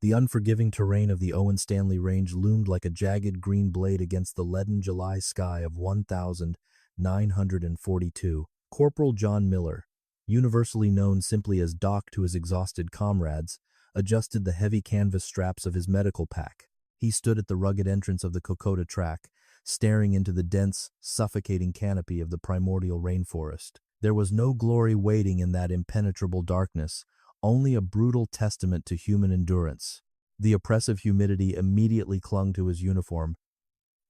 The unforgiving terrain of the Owen Stanley Range loomed like a jagged green blade against the leaden July sky of 1942. Corporal John Miller, universally known simply as Doc to his exhausted comrades, adjusted the heavy canvas straps of his medical pack. He stood at the rugged entrance of the Kokoda Track, staring into the dense, suffocating canopy of the primordial rainforest. There was no glory waiting in that impenetrable darkness, only a brutal testament to human endurance. The oppressive humidity immediately clung to his uniform,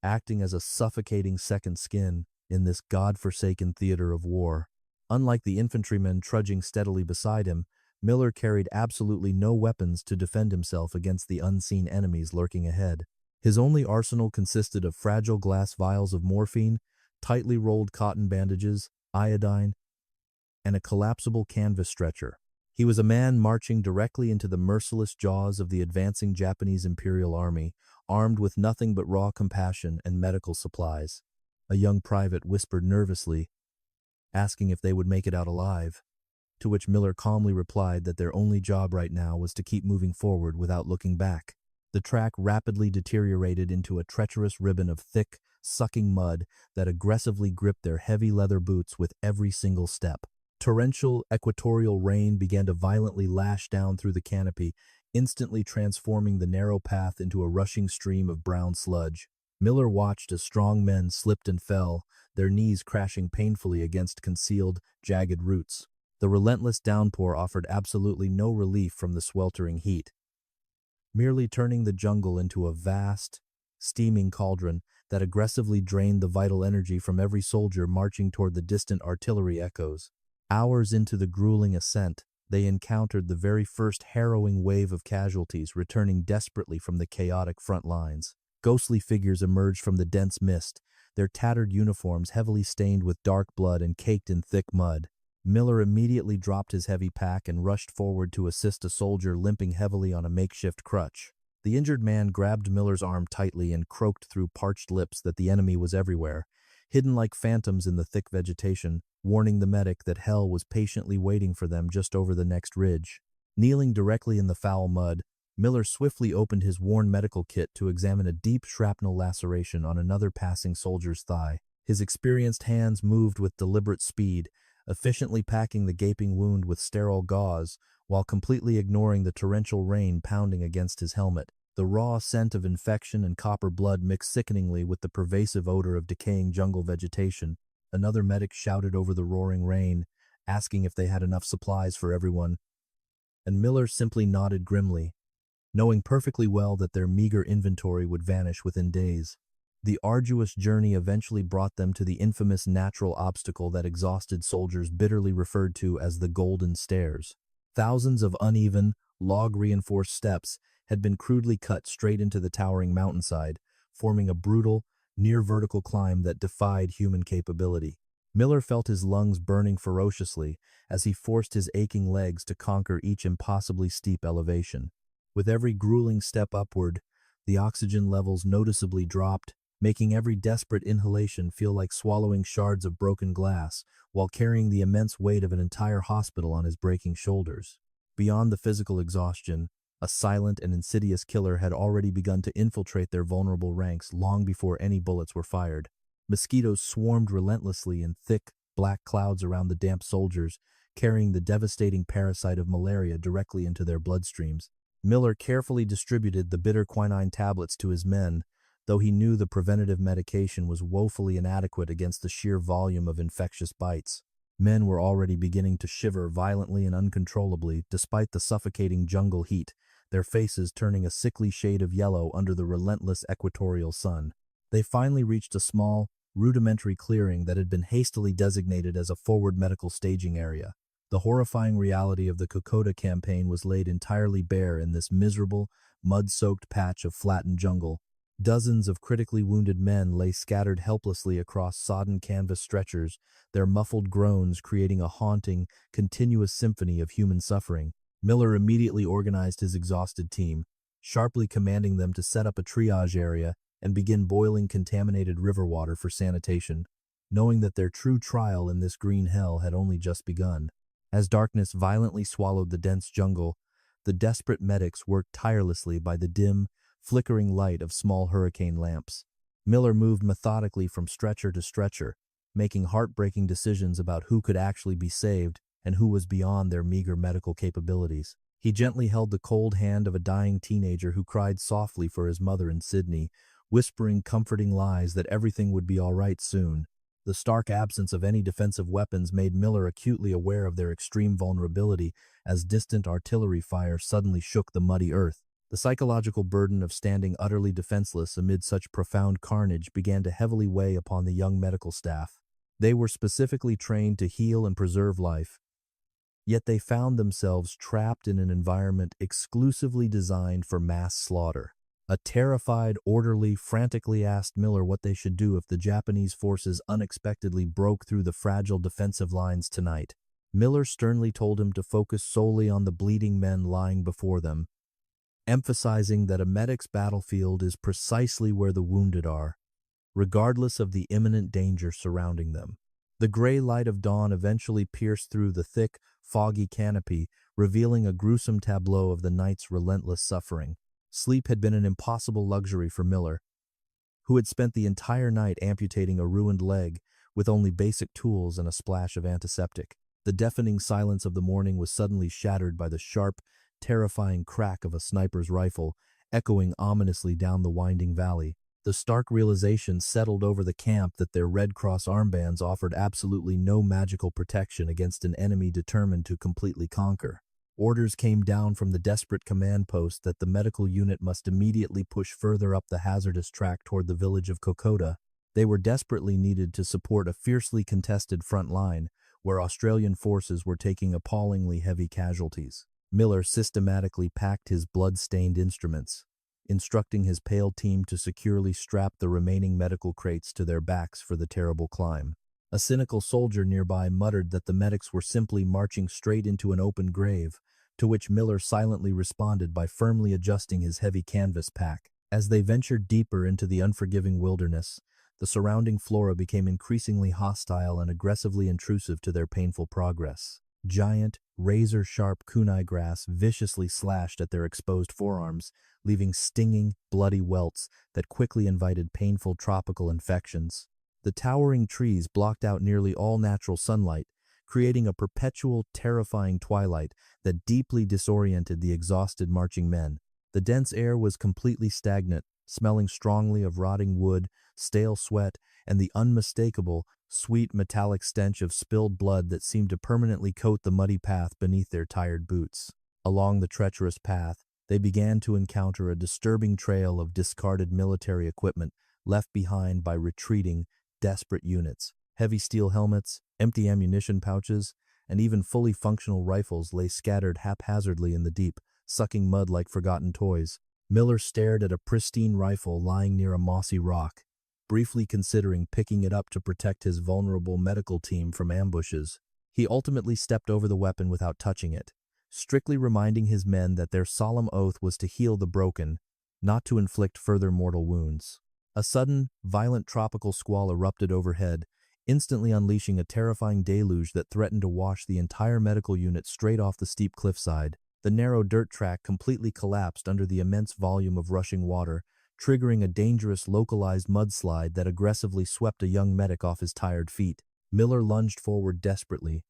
acting as a suffocating second skin in this god-forsaken theater of war. Unlike the infantrymen trudging steadily beside him, Miller carried absolutely no weapons to defend himself against the unseen enemies lurking ahead. His only arsenal consisted of fragile glass vials of morphine, tightly rolled cotton bandages, iodine, and a collapsible canvas stretcher. He was a man marching directly into the merciless jaws of the advancing Japanese Imperial Army, armed with nothing but raw compassion and medical supplies. A young private whispered nervously, asking if they would make it out alive, to which Miller calmly replied that their only job right now was to keep moving forward without looking back. The track rapidly deteriorated into a treacherous ribbon of thick, sucking mud that aggressively gripped their heavy leather boots with every single step. Torrential equatorial rain began to violently lash down through the canopy, instantly transforming the narrow path into a rushing stream of brown sludge. Miller watched as strong men slipped and fell, their knees crashing painfully against concealed, jagged roots. The relentless downpour offered absolutely no relief from the sweltering heat, merely turning the jungle into a vast, steaming cauldron that aggressively drained the vital energy from every soldier marching toward the distant artillery echoes. Hours into the grueling ascent, they encountered the very first harrowing wave of casualties returning desperately from the chaotic front lines. Ghostly figures emerged from the dense mist, their tattered uniforms heavily stained with dark blood and caked in thick mud. Miller immediately dropped his heavy pack and rushed forward to assist a soldier limping heavily on a makeshift crutch. The injured man grabbed Miller's arm tightly and croaked through parched lips that the enemy was everywhere, hidden like phantoms in the thick vegetation, warning the medic that hell was patiently waiting for them just over the next ridge. Kneeling directly in the foul mud, Miller swiftly opened his worn medical kit to examine a deep shrapnel laceration on another passing soldier's thigh. His experienced hands moved with deliberate speed, efficiently packing the gaping wound with sterile gauze while completely ignoring the torrential rain pounding against his helmet. The raw scent of infection and copper blood mixed sickeningly with the pervasive odor of decaying jungle vegetation. Another medic shouted over the roaring rain, asking if they had enough supplies for everyone, and Miller simply nodded grimly, knowing perfectly well that their meager inventory would vanish within days. The arduous journey eventually brought them to the infamous natural obstacle that exhausted soldiers bitterly referred to as the Golden Stairs. Thousands of uneven, log-reinforced steps had been crudely cut straight into the towering mountainside, forming a brutal, near-vertical climb that defied human capability. Miller felt his lungs burning ferociously as he forced his aching legs to conquer each impossibly steep elevation. With every grueling step upward, the oxygen levels noticeably dropped, making every desperate inhalation feel like swallowing shards of broken glass while carrying the immense weight of an entire hospital on his breaking shoulders. Beyond the physical exhaustion, a silent and insidious killer had already begun to infiltrate their vulnerable ranks long before any bullets were fired. Mosquitoes swarmed relentlessly in thick, black clouds around the damp soldiers, carrying the devastating parasite of malaria directly into their bloodstreams. Miller carefully distributed the bitter quinine tablets to his men, though he knew the preventative medication was woefully inadequate against the sheer volume of infectious bites. Men were already beginning to shiver violently and uncontrollably despite the suffocating jungle heat, their faces turning a sickly shade of yellow under the relentless equatorial sun. They finally reached a small, rudimentary clearing that had been hastily designated as a forward medical staging area. The horrifying reality of the Kokoda campaign was laid entirely bare in this miserable, mud-soaked patch of flattened jungle. Dozens of critically wounded men lay scattered helplessly across sodden canvas stretchers, their muffled groans creating a haunting, continuous symphony of human suffering. Miller immediately organized his exhausted team, sharply commanding them to set up a triage area and begin boiling contaminated river water for sanitation, knowing that their true trial in this green hell had only just begun. As darkness violently swallowed the dense jungle, The desperate medics worked tirelessly by the dim, flickering light of small hurricane lamps. Miller moved methodically from stretcher to stretcher, making heartbreaking decisions about who could actually be saved and who was beyond their meager medical capabilities. He gently held the cold hand of a dying teenager who cried softly for his mother in Sydney, whispering comforting lies that everything would be all right soon. The stark absence of any defensive weapons made Miller acutely aware of their extreme vulnerability as distant artillery fire suddenly shook the muddy earth. The psychological burden of standing utterly defenseless amid such profound carnage began to heavily weigh upon the young medical staff. They were specifically trained to heal and preserve life, yet they found themselves trapped in an environment exclusively designed for mass slaughter. A terrified orderly frantically asked Miller what they should do if the Japanese forces unexpectedly broke through the fragile defensive lines tonight. Miller sternly told him to focus solely on the bleeding men lying before them, emphasizing that a medic's battlefield is precisely where the wounded are, regardless of the imminent danger surrounding them. The gray light of dawn eventually pierced through the thick, foggy canopy, revealing a gruesome tableau of the night's relentless suffering. Sleep had been an impossible luxury for Miller, who had spent the entire night amputating a ruined leg with only basic tools and a splash of antiseptic. The deafening silence of the morning was suddenly shattered by the sharp, terrifying crack of a sniper's rifle, echoing ominously down the winding valley. The stark realization settled over the camp that their Red Cross armbands offered absolutely no magical protection against an enemy determined to completely conquer. Orders came down from the desperate command post that the medical unit must immediately push further up the hazardous track toward the village of Kokoda. They were desperately needed to support a fiercely contested front line, where Australian forces were taking appallingly heavy casualties. Miller systematically packed his blood-stained instruments, instructing his pale team to securely strap the remaining medical crates to their backs for the terrible climb. A cynical soldier nearby muttered that the medics were simply marching straight into an open grave, to which Miller silently responded by firmly adjusting his heavy canvas pack. As they ventured deeper into the unforgiving wilderness, the surrounding flora became increasingly hostile and aggressively intrusive to their painful progress. Giant, razor-sharp kunai grass viciously slashed at their exposed forearms, leaving stinging, bloody welts that quickly invited painful tropical infections. The towering trees blocked out nearly all natural sunlight, creating a perpetual, terrifying twilight that deeply disoriented the exhausted marching men. The dense air was completely stagnant, smelling strongly of rotting wood, stale sweat, and the unmistakable, sweet metallic stench of spilled blood that seemed to permanently coat the muddy path beneath their tired boots. Along the treacherous path, they began to encounter a disturbing trail of discarded military equipment left behind by retreating, desperate units. Heavy steel helmets, empty ammunition pouches, and even fully functional rifles lay scattered haphazardly in the deep, sucking mud like forgotten toys. Miller stared at a pristine rifle lying near a mossy rock, briefly considering picking it up to protect his vulnerable medical team from ambushes. He ultimately stepped over the weapon without touching it, strictly reminding his men that their solemn oath was to heal the broken, not to inflict further mortal wounds. A sudden, violent tropical squall erupted overhead, instantly unleashing a terrifying deluge that threatened to wash the entire medical unit straight off the steep cliffside. The narrow dirt track completely collapsed under the immense volume of rushing water, triggering a dangerous localized mudslide that aggressively swept a young medic off his tired feet. Miller lunged forward desperately,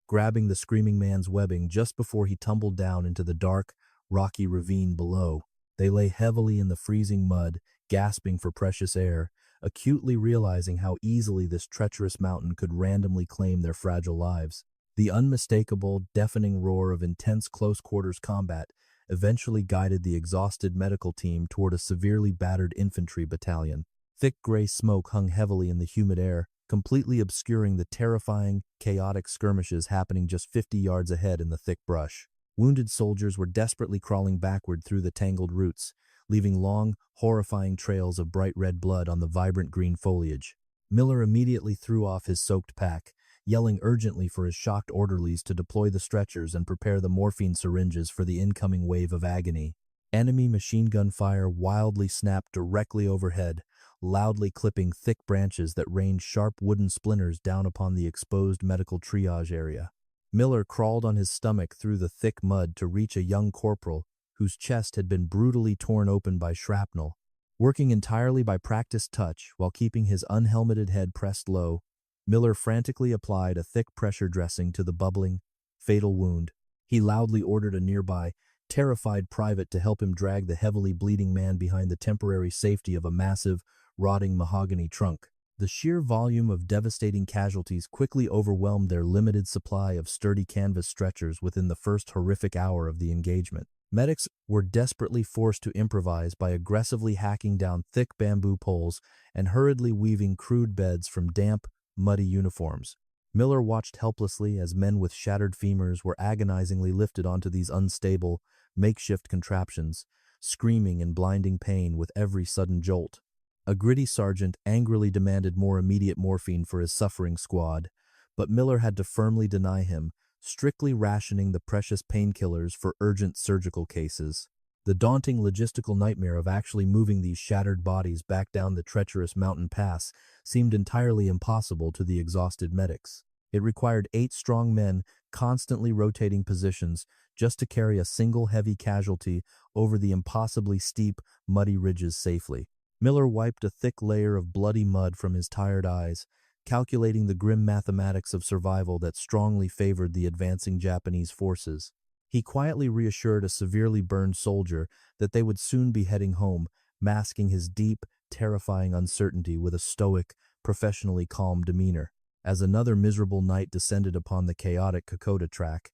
grabbing the screaming man's webbing just before he tumbled down into the dark, rocky ravine below. They lay heavily in the freezing mud, gasping for precious air, acutely realizing how easily this treacherous mountain could randomly claim their fragile lives. The unmistakable, deafening roar of intense close-quarters combat eventually guided the exhausted medical team toward a severely battered infantry battalion. Thick gray smoke hung heavily in the humid air, completely obscuring the terrifying, chaotic skirmishes happening just 50 yards ahead in the thick brush. Wounded soldiers were desperately crawling backward through the tangled roots, leaving long, horrifying trails of bright red blood on the vibrant green foliage. Miller immediately threw off his soaked pack, yelling urgently for his shocked orderlies to deploy the stretchers and prepare the morphine syringes for the incoming wave of agony. Enemy machine gun fire wildly snapped directly overhead, loudly clipping thick branches that rained sharp wooden splinters down upon the exposed medical triage area. Miller crawled on his stomach through the thick mud to reach a young corporal whose chest had been brutally torn open by shrapnel. Working entirely by practiced touch while keeping his unhelmeted head pressed low, Miller frantically applied a thick pressure dressing to the bubbling, fatal wound. He loudly ordered a nearby, terrified private to help him drag the heavily bleeding man behind the temporary safety of a massive, rotting mahogany trunk. The sheer volume of devastating casualties quickly overwhelmed their limited supply of sturdy canvas stretchers within the first horrific hour of the engagement. Medics were desperately forced to improvise by aggressively hacking down thick bamboo poles and hurriedly weaving crude beds from damp, muddy uniforms. Miller watched helplessly as men with shattered femurs were agonizingly lifted onto these unstable, makeshift contraptions, screaming in blinding pain with every sudden jolt. A gritty sergeant angrily demanded more immediate morphine for his suffering squad, but Miller had to firmly deny him, strictly rationing the precious painkillers for urgent surgical cases. The daunting logistical nightmare of actually moving these shattered bodies back down the treacherous mountain pass seemed entirely impossible to the exhausted medics. It required 8 strong men constantly rotating positions just to carry a single heavy casualty over the impossibly steep, muddy ridges safely. Miller wiped a thick layer of bloody mud from his tired eyes, calculating the grim mathematics of survival that strongly favored the advancing Japanese forces. He quietly reassured a severely burned soldier that they would soon be heading home, masking his deep, terrifying uncertainty with a stoic, professionally calm demeanor. As another miserable night descended upon the chaotic Kokoda Track,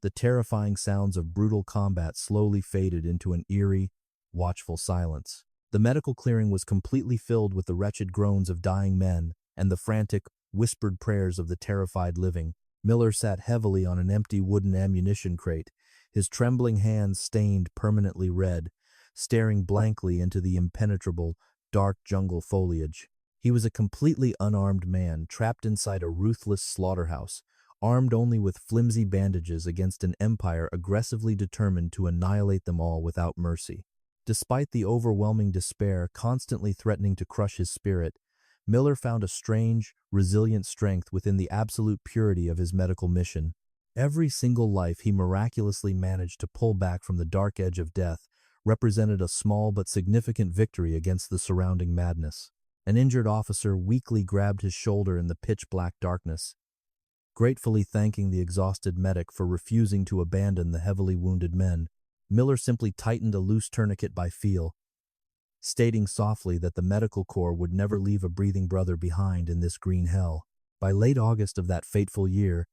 the terrifying sounds of brutal combat slowly faded into an eerie, watchful silence. The medical clearing was completely filled with the wretched groans of dying men and the frantic, whispered prayers of the terrified living. Miller sat heavily on an empty wooden ammunition crate, his trembling hands stained permanently red, staring blankly into the impenetrable, dark jungle foliage. He was a completely unarmed man, trapped inside a ruthless slaughterhouse, armed only with flimsy bandages against an empire aggressively determined to annihilate them all without mercy. Despite the overwhelming despair constantly threatening to crush his spirit, Miller found a strange, resilient strength within the absolute purity of his medical mission. Every single life he miraculously managed to pull back from the dark edge of death represented a small but significant victory against the surrounding madness. An injured officer weakly grabbed his shoulder in the pitch-black darkness, gratefully thanking the exhausted medic for refusing to abandon the heavily wounded men. Miller simply tightened a loose tourniquet by feel, stating softly that the medical corps would never leave a breathing brother behind in this green hell. By late August of that fateful year,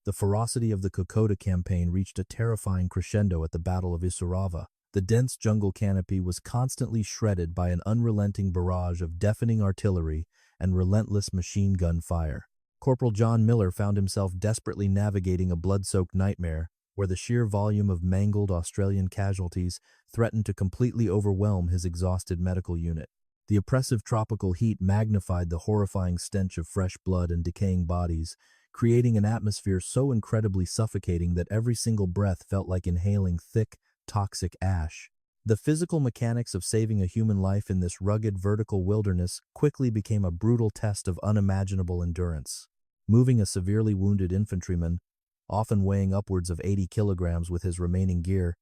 the ferocity of the Kokoda campaign reached a terrifying crescendo at the Battle of Isurava. The dense jungle canopy was constantly shredded by an unrelenting barrage of deafening artillery and relentless machine gun fire. Corporal John Miller found himself desperately navigating a blood-soaked nightmare where the sheer volume of mangled Australian casualties threatened to completely overwhelm his exhausted medical unit. The oppressive tropical heat magnified the horrifying stench of fresh blood and decaying bodies, creating an atmosphere so incredibly suffocating that every single breath felt like inhaling thick, toxic ash. The physical mechanics of saving a human life in this rugged vertical wilderness quickly became a brutal test of unimaginable endurance. Moving a severely wounded infantryman, often weighing upwards of 80 kilograms with his remaining gear,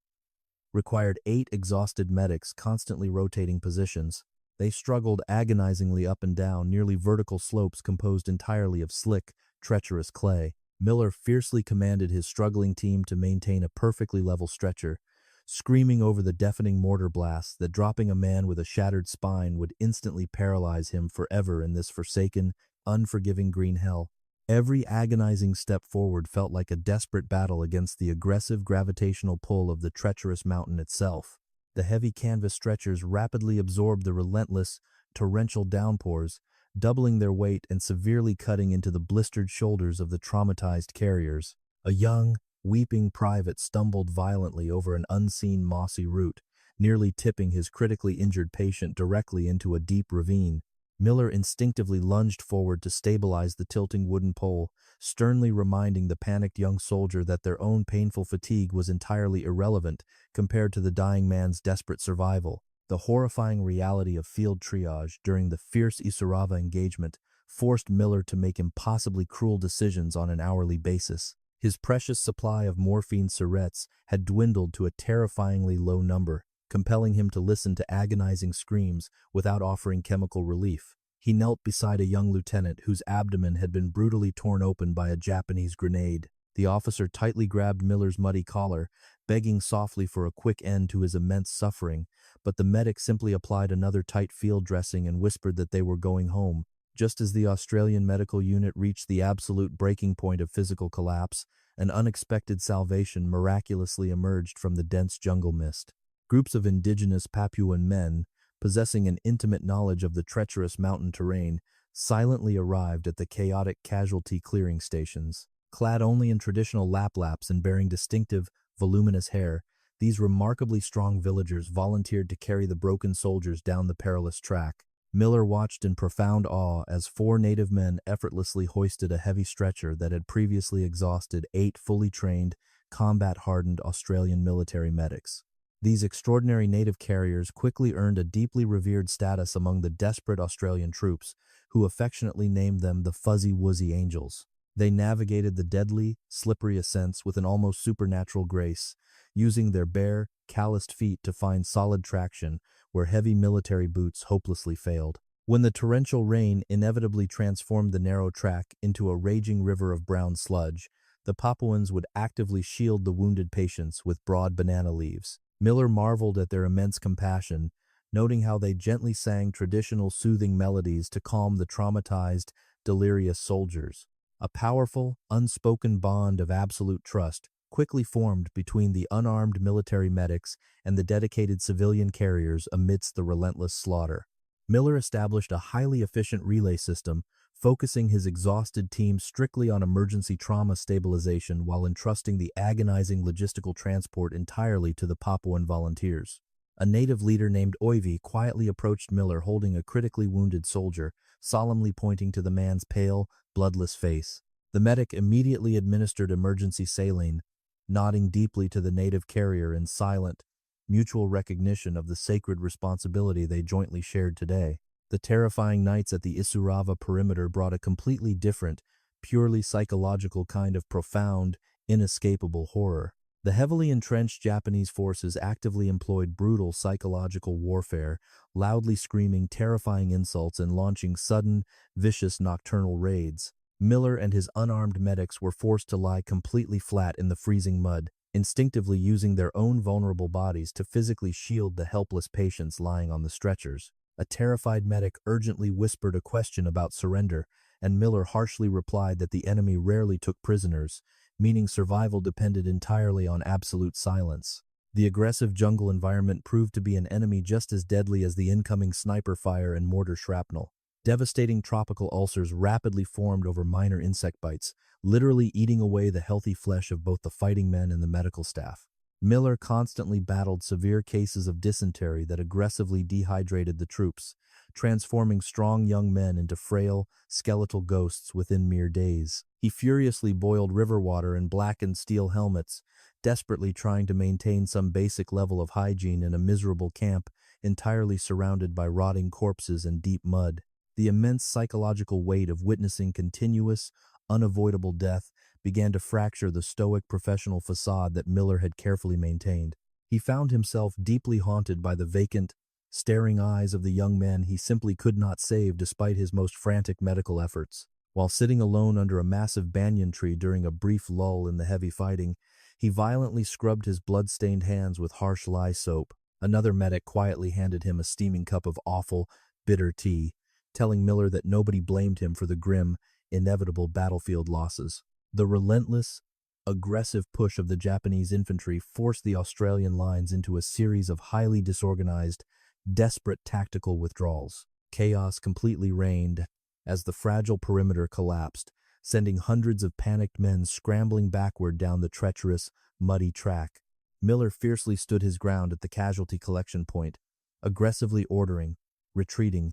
required 8 exhausted medics constantly rotating positions. They struggled agonizingly up and down nearly vertical slopes composed entirely of slick, treacherous clay. Miller fiercely commanded his struggling team to maintain a perfectly level stretcher, screaming over the deafening mortar blasts that dropping a man with a shattered spine would instantly paralyze him forever in this forsaken, unforgiving green hell. Every agonizing step forward felt like a desperate battle against the aggressive gravitational pull of the treacherous mountain itself. The heavy canvas stretchers rapidly absorbed the relentless, torrential downpours, doubling their weight and severely cutting into the blistered shoulders of the traumatized carriers. A young, weeping private stumbled violently over an unseen mossy root, nearly tipping his critically injured patient directly into a deep ravine. Miller instinctively lunged forward to stabilize the tilting wooden pole, sternly reminding the panicked young soldier that their own painful fatigue was entirely irrelevant compared to the dying man's desperate survival. The horrifying reality of field triage during the fierce Isurava engagement forced Miller to make impossibly cruel decisions on an hourly basis. His precious supply of morphine syrettes had dwindled to a terrifyingly low number, compelling him to listen to agonizing screams without offering chemical relief. He knelt beside a young lieutenant whose abdomen had been brutally torn open by a Japanese grenade. The officer tightly grabbed Miller's muddy collar, begging softly for a quick end to his immense suffering, but the medic simply applied another tight field dressing and whispered that they were going home. Just as the Australian medical unit reached the absolute breaking point of physical collapse, an unexpected salvation miraculously emerged from the dense jungle mist. Groups of indigenous Papuan men, possessing an intimate knowledge of the treacherous mountain terrain, silently arrived at the chaotic casualty clearing stations. Clad only in traditional laplaps and bearing distinctive, voluminous hair, these remarkably strong villagers volunteered to carry the broken soldiers down the perilous track. Miller watched in profound awe as 4 native men effortlessly hoisted a heavy stretcher that had previously exhausted 8 fully trained, combat-hardened Australian military medics. These extraordinary native carriers quickly earned a deeply revered status among the desperate Australian troops, who affectionately named them the Fuzzy Wuzzy Angels. They navigated the deadly, slippery ascents with an almost supernatural grace, using their bare, calloused feet to find solid traction where heavy military boots hopelessly failed. When the torrential rain inevitably transformed the narrow track into a raging river of brown sludge, the Papuans would actively shield the wounded patients with broad banana leaves. Miller marveled at their immense compassion, noting how they gently sang traditional soothing melodies to calm the traumatized, delirious soldiers. A powerful, unspoken bond of absolute trust quickly formed between the unarmed military medics and the dedicated civilian carriers amidst the relentless slaughter. Miller established a highly efficient relay system, focusing his exhausted team strictly on emergency trauma stabilization while entrusting the agonizing logistical transport entirely to the Papuan volunteers. A native leader named Oivi quietly approached Miller holding a critically wounded soldier, solemnly pointing to the man's pale, bloodless face. The medic immediately administered emergency saline, nodding deeply to the native carrier in silent, mutual recognition of the sacred responsibility they jointly shared today. The terrifying nights at the Isurava perimeter brought a completely different, purely psychological kind of profound, inescapable horror. The heavily entrenched Japanese forces actively employed brutal psychological warfare, loudly screaming terrifying insults and launching sudden, vicious nocturnal raids. Miller and his unarmed medics were forced to lie completely flat in the freezing mud, instinctively using their own vulnerable bodies to physically shield the helpless patients lying on the stretchers. A terrified medic urgently whispered a question about surrender, and Miller harshly replied that the enemy rarely took prisoners, meaning survival depended entirely on absolute silence. The aggressive jungle environment proved to be an enemy just as deadly as the incoming sniper fire and mortar shrapnel. Devastating tropical ulcers rapidly formed over minor insect bites, literally eating away the healthy flesh of both the fighting men and the medical staff. Miller constantly battled severe cases of dysentery that aggressively dehydrated the troops, transforming strong young men into frail, skeletal ghosts within mere days. He furiously boiled river water in blackened steel helmets, desperately trying to maintain some basic level of hygiene in a miserable camp entirely surrounded by rotting corpses and deep mud. The immense psychological weight of witnessing continuous, unavoidable death began to fracture the stoic professional facade that Miller had carefully maintained. He found himself deeply haunted by the vacant, staring eyes of the young men he simply could not save despite his most frantic medical efforts. While sitting alone under a massive banyan tree during a brief lull in the heavy fighting, he violently scrubbed his blood-stained hands with harsh lye soap. Another medic quietly handed him a steaming cup of awful, bitter tea, telling Miller that nobody blamed him for the grim, inevitable battlefield losses. The relentless, aggressive push of the Japanese infantry forced the Australian lines into a series of highly disorganized, desperate tactical withdrawals. Chaos completely reigned as the fragile perimeter collapsed, sending hundreds of panicked men scrambling backward down the treacherous, muddy track. Miller fiercely stood his ground at the casualty collection point, aggressively ordering, retreating,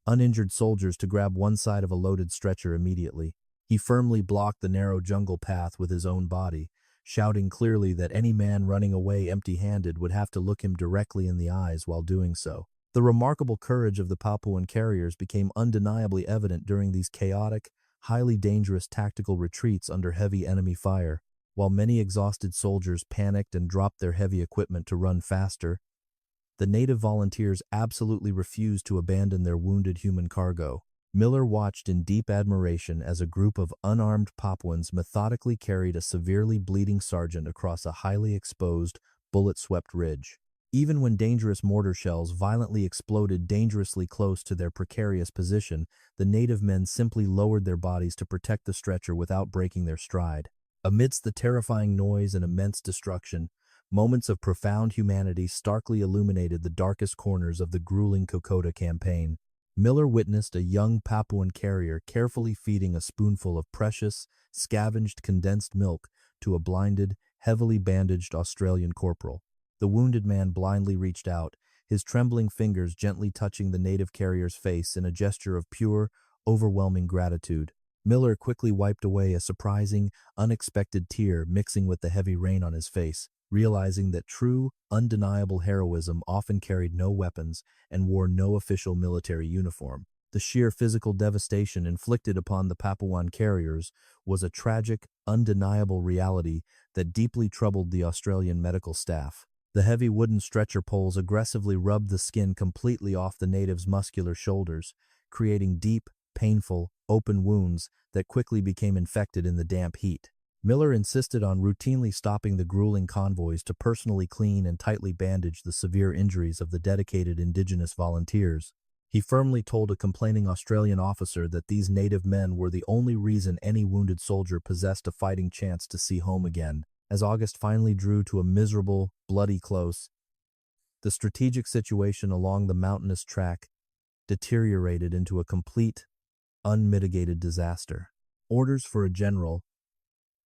uninjured soldiers to grab one side of a loaded stretcher immediately. He firmly blocked the narrow jungle path with his own body, shouting clearly that any man running away empty-handed would have to look him directly in the eyes while doing so. The remarkable courage of the Papuan carriers became undeniably evident during these chaotic, highly dangerous tactical retreats under heavy enemy fire. While many exhausted soldiers panicked and dropped their heavy equipment to run faster, the native volunteers absolutely refused to abandon their wounded human cargo. Miller watched in deep admiration as a group of unarmed Papuans methodically carried a severely bleeding sergeant across a highly exposed, bullet-swept ridge. Even when dangerous mortar shells violently exploded dangerously close to their precarious position, the native men simply lowered their bodies to protect the stretcher without breaking their stride. Amidst the terrifying noise and immense destruction, moments of profound humanity starkly illuminated the darkest corners of the grueling Kokoda campaign. Miller witnessed a young Papuan carrier carefully feeding a spoonful of precious, scavenged condensed milk to a blinded, heavily bandaged Australian corporal. The wounded man blindly reached out, his trembling fingers gently touching the native carrier's face in a gesture of pure, overwhelming gratitude. Miller quickly wiped away a surprising, unexpected tear mixing with the heavy rain on his face, realizing that true, undeniable heroism often carried no weapons and wore no official military uniform. The sheer physical devastation inflicted upon the Papuan carriers was a tragic, undeniable reality that deeply troubled the Australian medical staff. The heavy wooden stretcher poles aggressively rubbed the skin completely off the natives' muscular shoulders, creating deep, painful, open wounds that quickly became infected in the damp heat. Miller insisted on routinely stopping the grueling convoys to personally clean and tightly bandage the severe injuries of the dedicated Indigenous volunteers. He firmly told a complaining Australian officer that these native men were the only reason any wounded soldier possessed a fighting chance to see home again. As August finally drew to a miserable, bloody close, the strategic situation along the mountainous track deteriorated into a complete, unmitigated disaster. Orders for a general,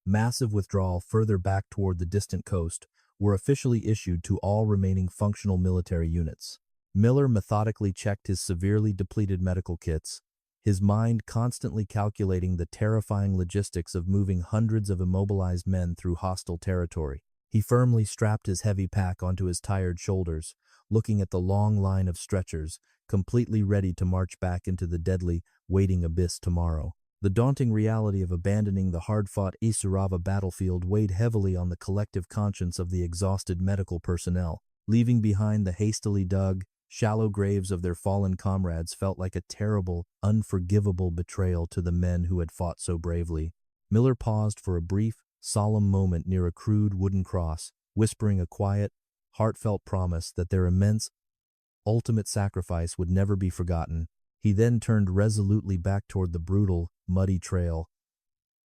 massive withdrawal further back toward the distant coast were officially issued to all remaining functional military units. Miller methodically checked his severely depleted medical kits, his mind constantly calculating the terrifying logistics of moving hundreds of immobilized men through hostile territory. He firmly strapped his heavy pack onto his tired shoulders, looking at the long line of stretchers, completely ready to march back into the deadly, waiting abyss tomorrow. The daunting reality of abandoning the hard-fought Isurava battlefield weighed heavily on the collective conscience of the exhausted medical personnel. Leaving behind the hastily dug, shallow graves of their fallen comrades felt like a terrible, unforgivable betrayal to the men who had fought so bravely. Miller paused for a brief, solemn moment near a crude wooden cross, whispering a quiet, heartfelt promise that their immense, ultimate sacrifice would never be forgotten. He then turned resolutely back toward the brutal, muddy trail,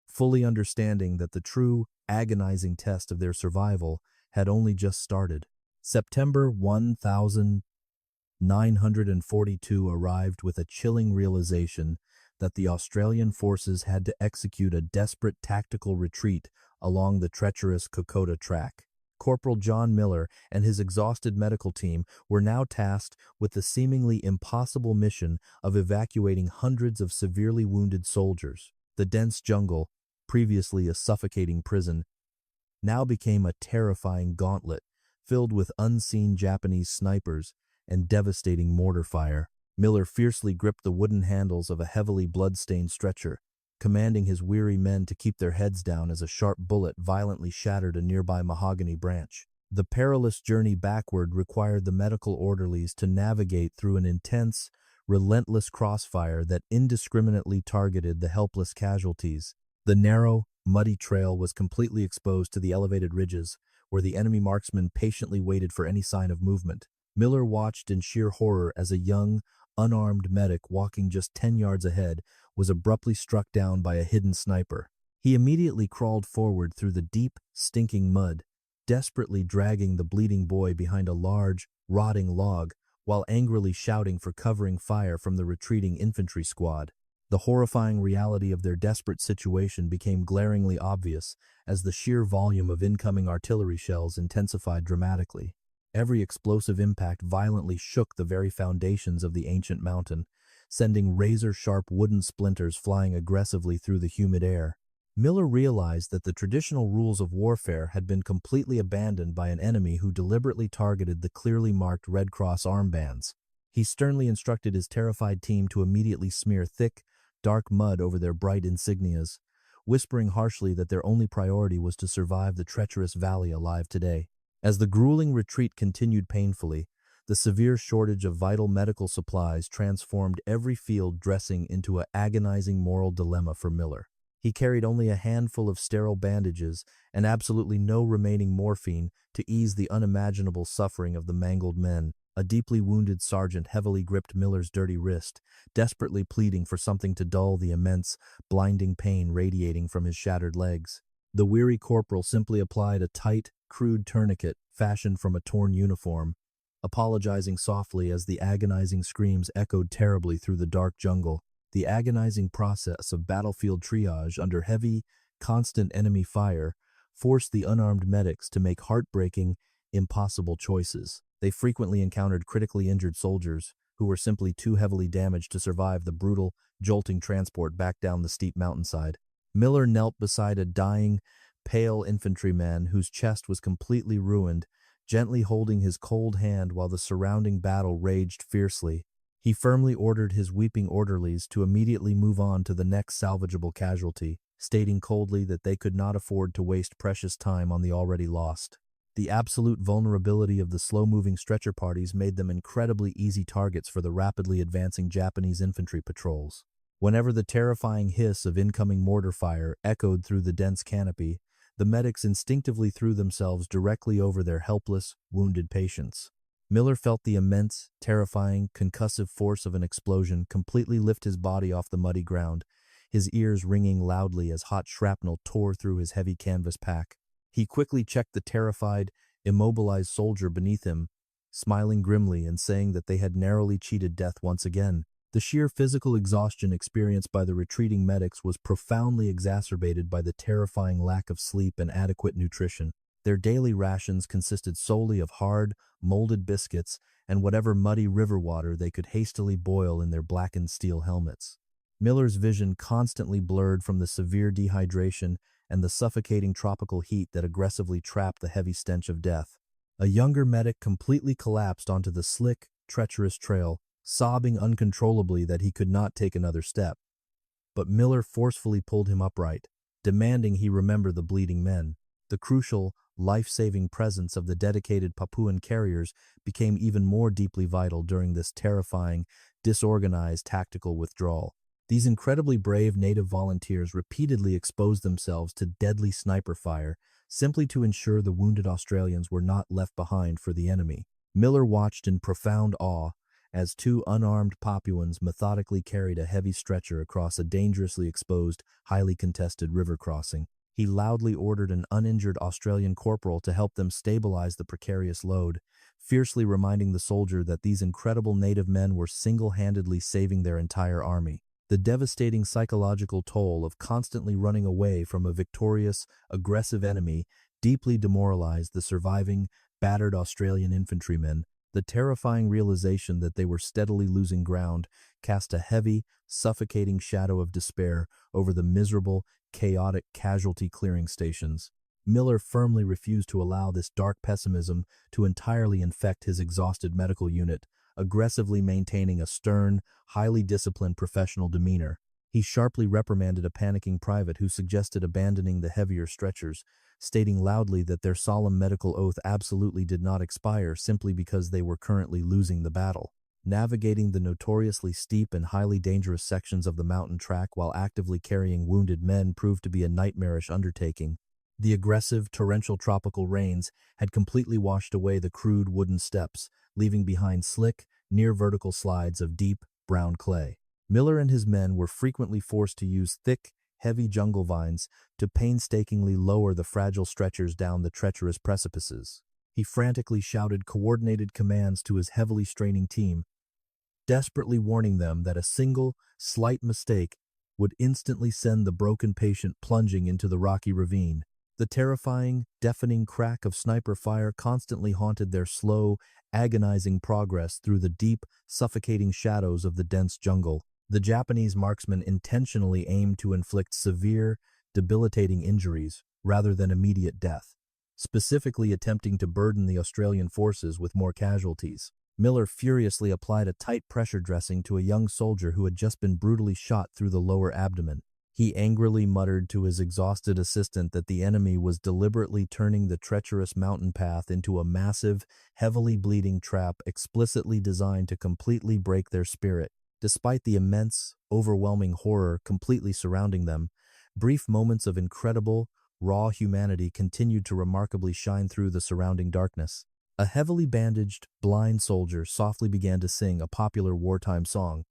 fully understanding that the true, agonizing test of their survival had only just started. September 1942 arrived with a chilling realization that the Australian forces had to execute a desperate tactical retreat along the treacherous Kokoda Track. Corporal John Miller and his exhausted medical team were now tasked with the seemingly impossible mission of evacuating hundreds of severely wounded soldiers. The dense jungle, previously a suffocating prison, now became a terrifying gauntlet filled with unseen Japanese snipers and devastating mortar fire. Miller fiercely gripped the wooden handles of a heavily blood-stained stretcher, commanding his weary men to keep their heads down as a sharp bullet violently shattered a nearby mahogany branch. The perilous journey backward required the medical orderlies to navigate through an intense, relentless crossfire that indiscriminately targeted the helpless casualties. The narrow, muddy trail was completely exposed to the elevated ridges, where the enemy marksmen patiently waited for any sign of movement. Miller watched in sheer horror as a young, unarmed medic walking just 10 yards ahead was abruptly struck down by a hidden sniper. He immediately crawled forward through the deep, stinking mud, desperately dragging the bleeding boy behind a large, rotting log while angrily shouting for covering fire from the retreating infantry squad. The horrifying reality of their desperate situation became glaringly obvious as the sheer volume of incoming artillery shells intensified dramatically. Every explosive impact violently shook the very foundations of the ancient mountain, sending razor-sharp wooden splinters flying aggressively through the humid air. Miller realized that the traditional rules of warfare had been completely abandoned by an enemy who deliberately targeted the clearly marked Red Cross armbands. He sternly instructed his terrified team to immediately smear thick, dark mud over their bright insignias, whispering harshly that their only priority was to survive the treacherous valley alive today. As the grueling retreat continued painfully, the severe shortage of vital medical supplies transformed every field dressing into an agonizing moral dilemma for Miller. He carried only a handful of sterile bandages and absolutely no remaining morphine to ease the unimaginable suffering of the mangled men. A deeply wounded sergeant heavily gripped Miller's dirty wrist, desperately pleading for something to dull the immense, blinding pain radiating from his shattered legs. The weary corporal simply applied a tight, crude tourniquet fashioned from a torn uniform, apologizing softly as the agonizing screams echoed terribly through the dark jungle. The agonizing process of battlefield triage under heavy, constant enemy fire forced the unarmed medics to make heartbreaking, impossible choices. They frequently encountered critically injured soldiers who were simply too heavily damaged to survive the brutal, jolting transport back down the steep mountainside. Miller knelt beside a dying, pale infantryman whose chest was completely ruined, gently holding his cold hand while the surrounding battle raged fiercely. He firmly ordered his weeping orderlies to immediately move on to the next salvageable casualty, stating coldly that they could not afford to waste precious time on the already lost. The absolute vulnerability of the slow-moving stretcher parties made them incredibly easy targets for the rapidly advancing Japanese infantry patrols. Whenever the terrifying hiss of incoming mortar fire echoed through the dense canopy, the medics instinctively threw themselves directly over their helpless, wounded patients. Miller felt the immense, terrifying, concussive force of an explosion completely lift his body off the muddy ground, his ears ringing loudly as hot shrapnel tore through his heavy canvas pack. He quickly checked the terrified, immobilized soldier beneath him, smiling grimly and saying that they had narrowly cheated death once again. The sheer physical exhaustion experienced by the retreating medics was profoundly exacerbated by the terrifying lack of sleep and adequate nutrition. Their daily rations consisted solely of hard, molded biscuits and whatever muddy river water they could hastily boil in their blackened steel helmets. Miller's vision constantly blurred from the severe dehydration and the suffocating tropical heat that aggressively trapped the heavy stench of death. A younger medic completely collapsed onto the slick, treacherous trail, sobbing uncontrollably that he could not take another step. But Miller forcefully pulled him upright, demanding he remember the bleeding men. The crucial, life-saving presence of the dedicated Papuan carriers became even more deeply vital during this terrifying, disorganized tactical withdrawal. These incredibly brave native volunteers repeatedly exposed themselves to deadly sniper fire simply to ensure the wounded Australians were not left behind for the enemy. Miller watched in profound awe as two unarmed Papuans methodically carried a heavy stretcher across a dangerously exposed, highly contested river crossing. He loudly ordered an uninjured Australian corporal to help them stabilize the precarious load, fiercely reminding the soldier that these incredible native men were single-handedly saving their entire army. The devastating psychological toll of constantly running away from a victorious, aggressive enemy deeply demoralized the surviving, battered Australian infantrymen. The terrifying realization that they were steadily losing ground cast a heavy, suffocating shadow of despair over the miserable, chaotic casualty clearing stations. Miller firmly refused to allow this dark pessimism to entirely infect his exhausted medical unit, aggressively maintaining a stern, highly disciplined professional demeanor. He sharply reprimanded a panicking private who suggested abandoning the heavier stretchers, stating loudly that their solemn medical oath absolutely did not expire simply because they were currently losing the battle. Navigating the notoriously steep and highly dangerous sections of the mountain track while actively carrying wounded men proved to be a nightmarish undertaking. The aggressive, torrential tropical rains had completely washed away the crude wooden steps, leaving behind slick, near-vertical slides of deep, brown clay. Miller and his men were frequently forced to use thick, heavy jungle vines to painstakingly lower the fragile stretchers down the treacherous precipices. He frantically shouted coordinated commands to his heavily straining team, desperately warning them that a single, slight mistake would instantly send the broken patient plunging into the rocky ravine. The terrifying, deafening crack of sniper fire constantly haunted their slow, agonizing progress through the deep, suffocating shadows of the dense jungle. The Japanese marksmen intentionally aimed to inflict severe, debilitating injuries rather than immediate death, specifically attempting to burden the Australian forces with more casualties. Miller furiously applied a tight pressure dressing to a young soldier who had just been brutally shot through the lower abdomen. He angrily muttered to his exhausted assistant that the enemy was deliberately turning the treacherous mountain path into a massive, heavily bleeding trap explicitly designed to completely break their spirit. Despite the immense, overwhelming horror completely surrounding them, brief moments of incredible, raw humanity continued to remarkably shine through the surrounding darkness. A heavily bandaged, blind soldier softly began to sing a popular wartime song.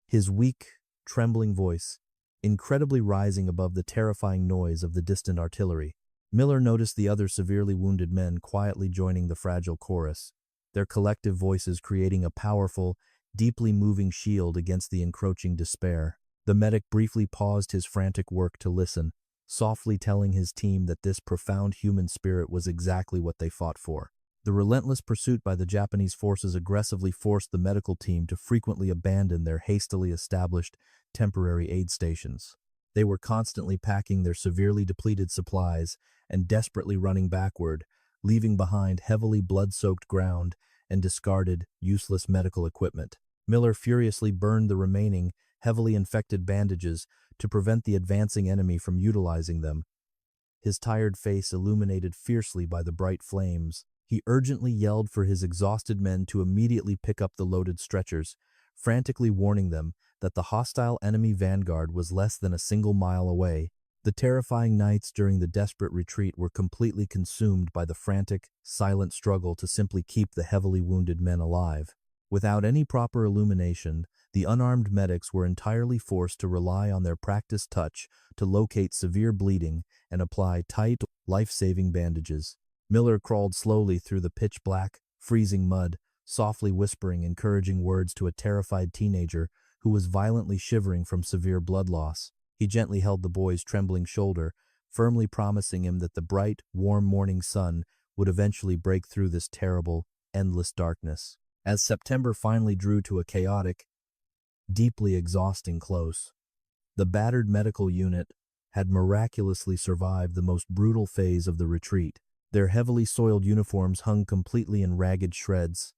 His weak, trembling voice incredibly rising above the terrifying noise of the distant artillery. Miller noticed the other severely wounded men quietly joining the fragile chorus, their collective voices creating a powerful, deeply moving shield against the encroaching despair. The medic briefly paused his frantic work to listen, softly telling his team that this profound human spirit was exactly what they fought for. The relentless pursuit by the Japanese forces aggressively forced the medical team to frequently abandon their hastily established temporary aid stations. They were constantly packing their severely depleted supplies and desperately running backward, leaving behind heavily blood-soaked ground and discarded, useless medical equipment. Miller furiously burned the remaining, heavily infected bandages to prevent the advancing enemy from utilizing them. His tired face illuminated fiercely by the bright flames, he urgently yelled for his exhausted men to immediately pick up the loaded stretchers, frantically warning them that the hostile enemy vanguard was less than a single mile away. The terrifying nights during the desperate retreat were completely consumed by the frantic, silent struggle to simply keep the heavily wounded men alive. Without any proper illumination, the unarmed medics were entirely forced to rely on their practiced touch to locate severe bleeding and apply tight, life-saving bandages. Miller crawled slowly through the pitch-black, freezing mud, softly whispering encouraging words to a terrified teenager who was violently shivering from severe blood loss. He gently held the boy's trembling shoulder, firmly promising him that the bright, warm morning sun would eventually break through this terrible, endless darkness. As September finally drew to a chaotic, deeply exhausting close, the battered medical unit had miraculously survived the most brutal phase of the retreat. Their heavily soiled uniforms hung completely in ragged shreds,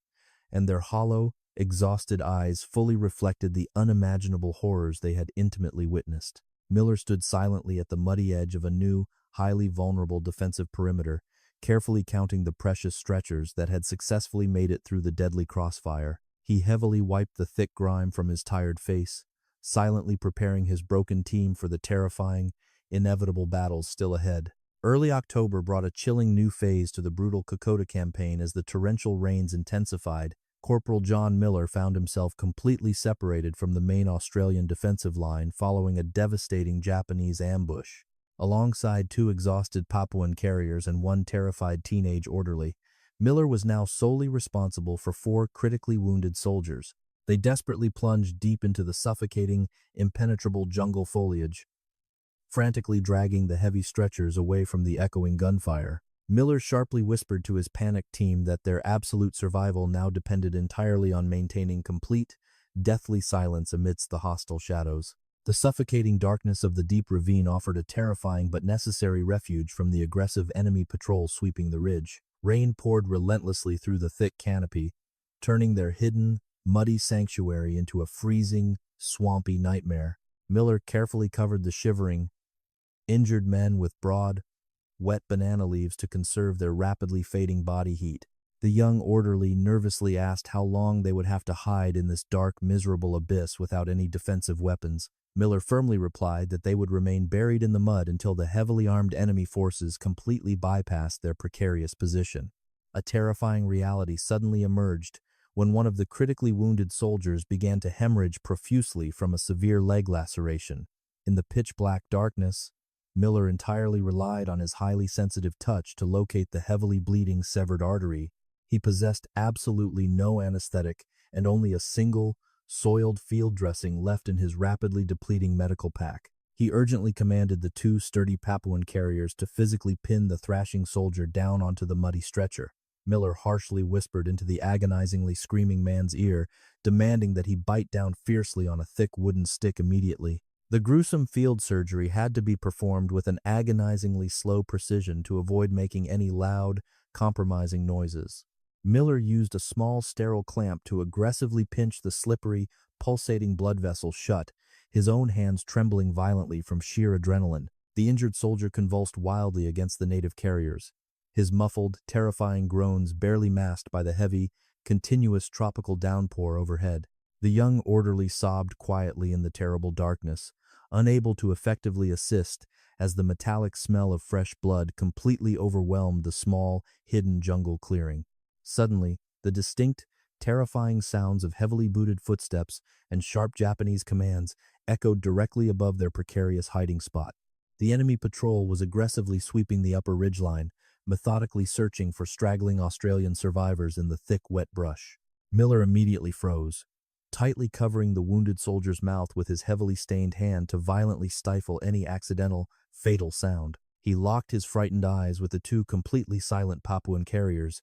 and their hollow, exhausted eyes fully reflected the unimaginable horrors they had intimately witnessed. Miller stood silently at the muddy edge of a new, highly vulnerable defensive perimeter, carefully counting the precious stretchers that had successfully made it through the deadly crossfire. He heavily wiped the thick grime from his tired face, silently preparing his broken team for the terrifying, inevitable battles still ahead. Early October brought a chilling new phase to the brutal Kokoda campaign as the torrential rains intensified. Corporal John Miller found himself completely separated from the main Australian defensive line following a devastating Japanese ambush. Alongside two exhausted Papuan carriers and one terrified teenage orderly, Miller was now solely responsible for 4 critically wounded soldiers. They desperately plunged deep into the suffocating, impenetrable jungle foliage, frantically dragging the heavy stretchers away from the echoing gunfire. Miller sharply whispered to his panicked team that their absolute survival now depended entirely on maintaining complete, deathly silence amidst the hostile shadows. The suffocating darkness of the deep ravine offered a terrifying but necessary refuge from the aggressive enemy patrol sweeping the ridge. Rain poured relentlessly through the thick canopy, turning their hidden, muddy sanctuary into a freezing, swampy nightmare. Miller carefully covered the shivering, injured men with broad, wet banana leaves to conserve their rapidly fading body heat. The young orderly nervously asked how long they would have to hide in this dark, miserable abyss without any defensive weapons. Miller firmly replied that they would remain buried in the mud until the heavily armed enemy forces completely bypassed their precarious position. A terrifying reality suddenly emerged when one of the critically wounded soldiers began to hemorrhage profusely from a severe leg laceration. In the pitch-black darkness, Miller entirely relied on his highly sensitive touch to locate the heavily bleeding severed artery. He possessed absolutely no anesthetic and only a single, soiled field dressing left in his rapidly depleting medical pack. He urgently commanded the 2 sturdy Papuan carriers to physically pin the thrashing soldier down onto the muddy stretcher. Miller harshly whispered into the agonizingly screaming man's ear, demanding that he bite down fiercely on a thick wooden stick immediately. The gruesome field surgery had to be performed with an agonizingly slow precision to avoid making any loud, compromising noises. Miller used a small sterile clamp to aggressively pinch the slippery, pulsating blood vessels shut, his own hands trembling violently from sheer adrenaline. The injured soldier convulsed wildly against the native carriers, his muffled, terrifying groans barely masked by the heavy, continuous tropical downpour overhead. The young orderly sobbed quietly in the terrible darkness, unable to effectively assist as the metallic smell of fresh blood completely overwhelmed the small, hidden jungle clearing. Suddenly, the distinct, terrifying sounds of heavily booted footsteps and sharp Japanese commands echoed directly above their precarious hiding spot. The enemy patrol was aggressively sweeping the upper ridgeline, methodically searching for straggling Australian survivors in the thick, wet brush. Miller immediately froze, tightly covering the wounded soldier's mouth with his heavily stained hand to violently stifle any accidental, fatal sound. He locked his frightened eyes with the two completely silent Papuan carriers,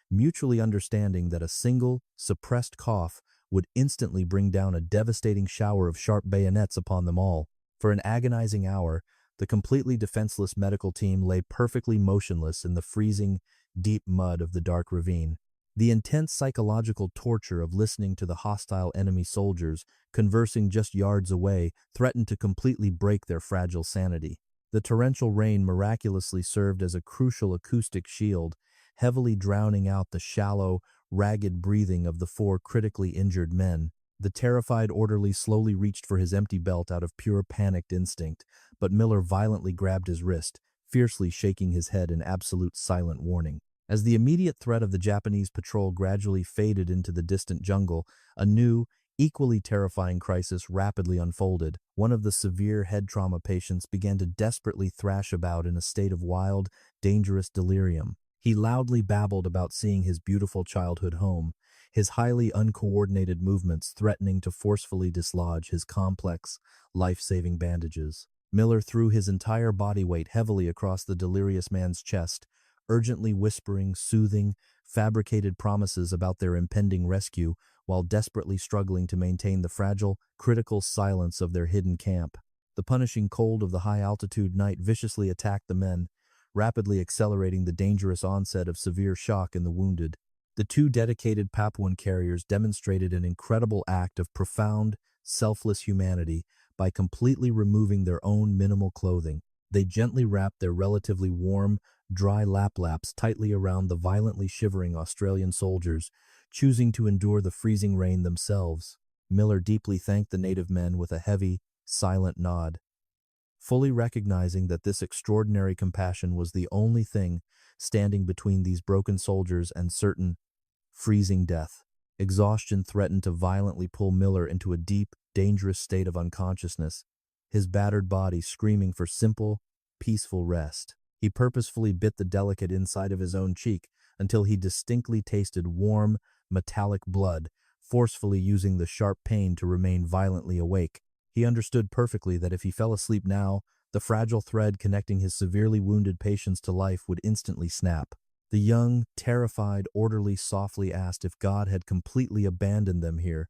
mutually understanding that a single, suppressed cough would instantly bring down a devastating shower of sharp bayonets upon them all. For an agonizing hour, the completely defenseless medical team lay perfectly motionless in the freezing, deep mud of the dark ravine. The intense psychological torture of listening to the hostile enemy soldiers conversing just yards away threatened to completely break their fragile sanity. The torrential rain miraculously served as a crucial acoustic shield, heavily drowning out the shallow, ragged breathing of the four critically injured men. The terrified orderly slowly reached for his empty belt out of pure panicked instinct, but Miller violently grabbed his wrist, fiercely shaking his head in absolute silent warning. As the immediate threat of the Japanese patrol gradually faded into the distant jungle, a new, equally terrifying crisis rapidly unfolded. One of the severe head trauma patients began to desperately thrash about in a state of wild, dangerous delirium. He loudly babbled about seeing his beautiful childhood home, his highly uncoordinated movements threatening to forcefully dislodge his complex, life-saving bandages. Miller threw his entire body weight heavily across the delirious man's chest, urgently whispering soothing, fabricated promises about their impending rescue while desperately struggling to maintain the fragile, critical silence of their hidden camp. The punishing cold of the high-altitude night viciously attacked the men, rapidly accelerating the dangerous onset of severe shock in the wounded. The two dedicated Papuan carriers demonstrated an incredible act of profound, selfless humanity by completely removing their own minimal clothing. They gently wrapped their relatively warm, dry laps tightly around the violently shivering Australian soldiers, choosing to endure the freezing rain themselves. Miller deeply thanked the native men with a heavy, silent nod, fully recognizing that this extraordinary compassion was the only thing standing between these broken soldiers and certain, freezing death. Exhaustion threatened to violently pull Miller into a deep, dangerous state of unconsciousness, his battered body screaming for simple, peaceful rest. He purposefully bit the delicate inside of his own cheek until he distinctly tasted warm, metallic blood, forcefully using the sharp pain to remain violently awake. He understood perfectly that if he fell asleep now, the fragile thread connecting his severely wounded patients to life would instantly snap. The young, terrified orderly softly asked if God had completely abandoned them here,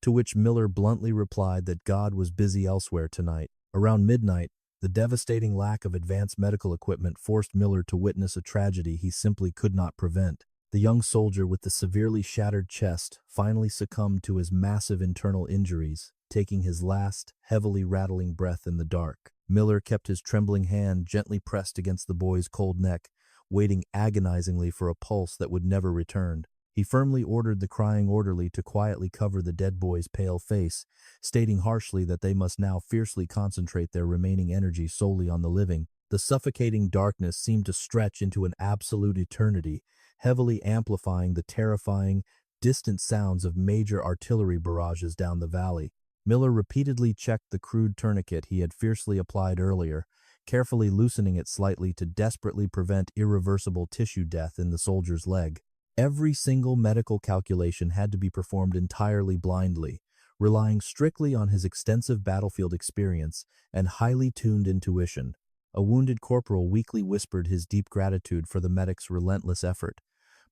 to which Miller bluntly replied that God was busy elsewhere tonight. Around midnight, the devastating lack of advanced medical equipment forced Miller to witness a tragedy he simply could not prevent. The young soldier with the severely shattered chest finally succumbed to his massive internal injuries, taking his last, heavily rattling breath in the dark. Miller kept his trembling hand gently pressed against the boy's cold neck, waiting agonizingly for a pulse that would never return. He firmly ordered the crying orderly to quietly cover the dead boy's pale face, stating harshly that they must now fiercely concentrate their remaining energy solely on the living. The suffocating darkness seemed to stretch into an absolute eternity, heavily amplifying the terrifying, distant sounds of major artillery barrages down the valley. Miller repeatedly checked the crude tourniquet he had fiercely applied earlier, carefully loosening it slightly to desperately prevent irreversible tissue death in the soldier's leg. Every single medical calculation had to be performed entirely blindly, relying strictly on his extensive battlefield experience and highly tuned intuition. A wounded corporal weakly whispered his deep gratitude for the medic's relentless effort,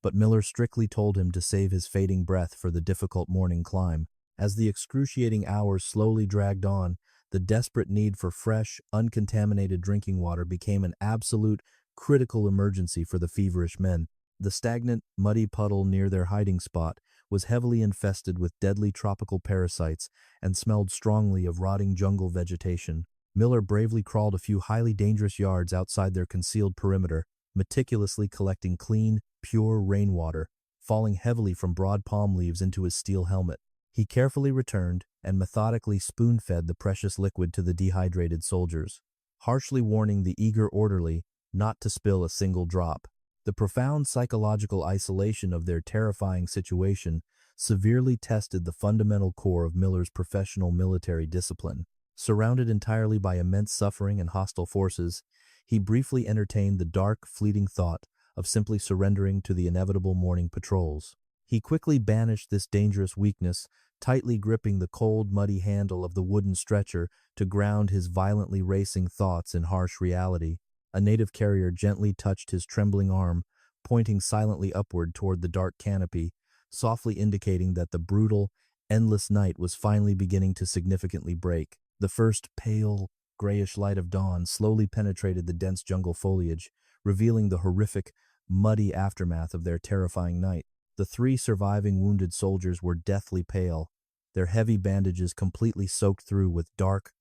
but Miller strictly told him to save his fading breath for the difficult morning climb. As the excruciating hours slowly dragged on, the desperate need for fresh, uncontaminated drinking water became an absolute, critical emergency for the feverish men. The stagnant, muddy puddle near their hiding spot was heavily infested with deadly tropical parasites and smelled strongly of rotting jungle vegetation. Miller bravely crawled a few highly dangerous yards outside their concealed perimeter, meticulously collecting clean, pure rainwater, falling heavily from broad palm leaves into his steel helmet. He carefully returned and methodically spoon-fed the precious liquid to the dehydrated soldiers, harshly warning the eager orderly not to spill a single drop. The profound psychological isolation of their terrifying situation severely tested the fundamental core of Miller's professional military discipline. Surrounded entirely by immense suffering and hostile forces, he briefly entertained the dark, fleeting thought of simply surrendering to the inevitable morning patrols. He quickly banished this dangerous weakness, tightly gripping the cold, muddy handle of the wooden stretcher to ground his violently racing thoughts in harsh reality. A native carrier gently touched his trembling arm, pointing silently upward toward the dark canopy, softly indicating that the brutal, endless night was finally beginning to significantly break. The first pale, grayish light of dawn slowly penetrated the dense jungle foliage, revealing the horrific, muddy aftermath of their terrifying night. The 3 surviving wounded soldiers were deathly pale, their heavy bandages completely soaked through with dark,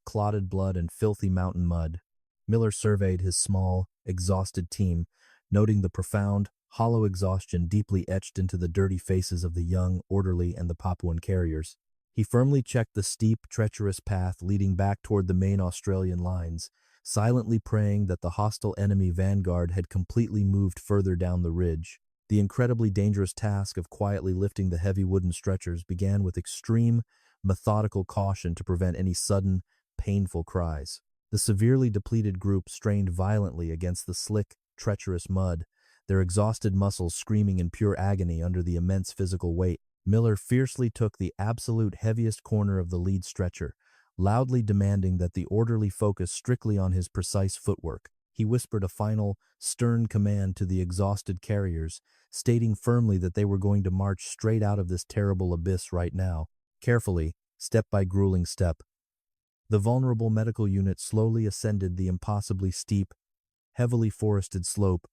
clotted blood and filthy mountain mud. Miller surveyed his small, exhausted team, noting the profound, hollow exhaustion deeply etched into the dirty faces of the young, orderly, and the Papuan carriers. He firmly checked the steep, treacherous path leading back toward the main Australian lines, silently praying that the hostile enemy vanguard had completely moved further down the ridge. The incredibly dangerous task of quietly lifting the heavy wooden stretchers began with extreme, methodical caution to prevent any sudden, painful cries. The severely depleted group strained violently against the slick, treacherous mud, their exhausted muscles screaming in pure agony under the immense physical weight. Miller fiercely took the absolute heaviest corner of the lead stretcher, loudly demanding that the orderly focus strictly on his precise footwork. He whispered a final, stern command to the exhausted carriers, stating firmly that they were going to march straight out of this terrible abyss right now. Carefully, step by grueling step, the vulnerable medical unit slowly ascended the impossibly steep, heavily forested slope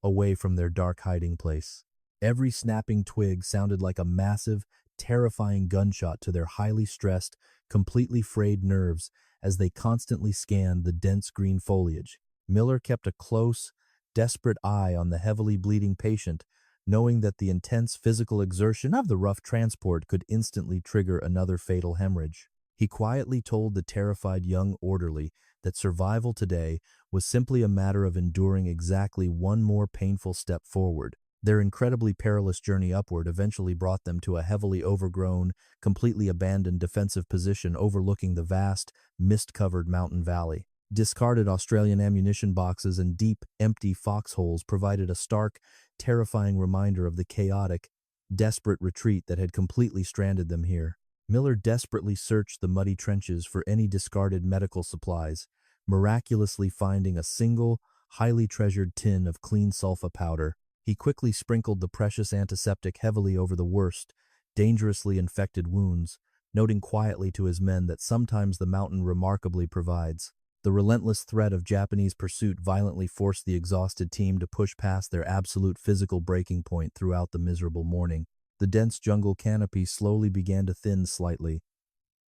away from their dark hiding place. Every snapping twig sounded like a massive, terrifying gunshot to their highly stressed, completely frayed nerves as they constantly scanned the dense green foliage. Miller kept a close, desperate eye on the heavily bleeding patient, knowing that the intense physical exertion of the rough transport could instantly trigger another fatal hemorrhage. He quietly told the terrified young orderly that survival today was simply a matter of enduring exactly one more painful step forward. Their incredibly perilous journey upward eventually brought them to a heavily overgrown, completely abandoned defensive position overlooking the vast, mist-covered mountain valley. Discarded Australian ammunition boxes and deep, empty foxholes provided a stark, terrifying reminder of the chaotic, desperate retreat that had completely stranded them here. Miller desperately searched the muddy trenches for any discarded medical supplies, miraculously finding a single, highly treasured tin of clean sulfa powder. He quickly sprinkled the precious antiseptic heavily over the worst, dangerously infected wounds, noting quietly to his men that sometimes the mountain remarkably provides. The relentless threat of Japanese pursuit violently forced the exhausted team to push past their absolute physical breaking point throughout the miserable morning. The dense jungle canopy slowly began to thin slightly,